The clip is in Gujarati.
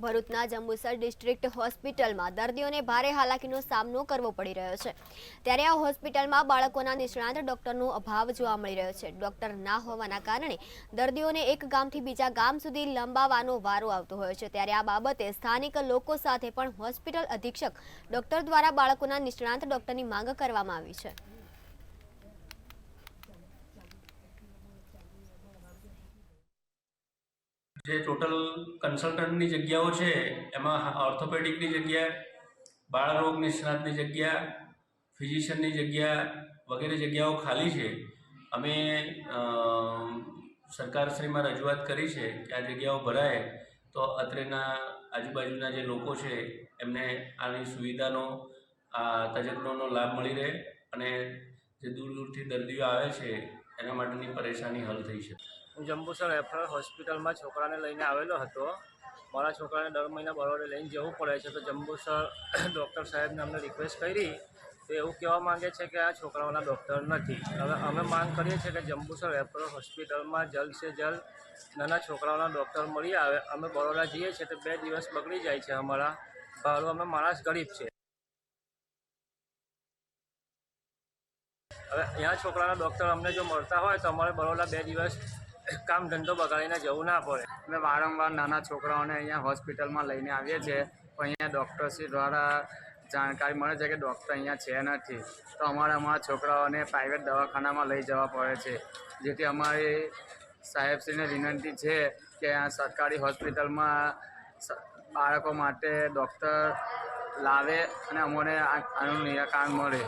ભરૂચના જંબુસર ડિસ્ટ્રિક્ટ હોસ્પિટલમાં દર્દીઓને ભારે હાલાકીનો સામનો કરવો પડી રહ્યો છે। ત્યારે આ હોસ્પિટલમાં બાળકોના નિષ્ણાત ડોક્ટરનો અભાવ જોવા મળી રહ્યો છે। ડોક્ટર ના હોવાના કારણે દર્દીઓને એક ગામથી બીજા ગામ સુધી લંબાવવાનો વારો આવતો હોય છે। ત્યારે આ બાબતે સ્થાનિક લોકો સાથે પણ હોસ્પિટલ અધિક્ષક ડોક્ટર દ્વારા બાળકોના નિષ્ણાત ડોક્ટરની માંગ કરવામાં આવી છે। જે ટોટલ કન્સલ્ટન્ટની જગ્યાઓ છે એમાં ઓર્થોપેડિકની જગ્યા, બાળરોગ નિષ્ણાતની જગ્યા, ફિઝિશિયનની જગ્યા વગેરે જગ્યાઓ ખાલી છે। અમે સરકારશ્રીમાં રજૂઆત કરી છે કે આ જગ્યાઓ ભરાય તો અત્રેના આજુબાજુના જે લોકો છે એમને આની સુવિધાનો તજજ્ઞોનો લાભ મળી રહે અને જે દૂર દૂરથી દર્દીઓ આવે છે એના માટેની પરેશાની હલ થઈ શકે। હું જંબુસર રેફરલ હોસ્પિટલમાં છોકરાને લઈને આવેલો હતો। મારા છોકરાને દર મહિને બરોડે લઈને જવું પડે છે, તો જંબુસર ડૉક્ટર સાહેબને અમને રિક્વેસ્ટ કરી તો એવું કહેવા માંગે છે કે આ છોકરાઓના ડૉક્ટર નથી। હવે અમે માંગ કરીએ છીએ કે જંબુસર રેફરલ હોસ્પિટલમાં જલ્દ સે જલ્દ નાના છોકરાઓના ડૉક્ટર મળી આવે। અમે બરોડા જઈએ છીએ તો 2 દિવસ બગડી જાય છે અમારા, ભાડું અમે માણસ ગરીબ છે। હવે અહીંયા છોકરાના ડૉક્ટર અમને જો મળતા હોય તો અમારે બરોડા 2 દિવસ કામ ધંધો બગાડીને જવું ના પડે। અમે વારંવાર નાના છોકરાઓને અહીંયા હોસ્પિટલમાં લઈને આવીએ છીએ, પણ અહીંયા ડૉક્ટરશ્રી દ્વારા જાણકારી મળે છે કે ડૉક્ટર અહીંયા છે નથી, તો અમારા છોકરાઓને પ્રાઇવેટ દવાખાનામાં લઈ જવા પડે છે। જેથી અમારી સાહેબશ્રીને વિનંતી છે કે આ સરકારી હોસ્પિટલમાં બાળકો માટે ડૉક્ટર લાવે અને અમને આનું નિરાકરણ મળે।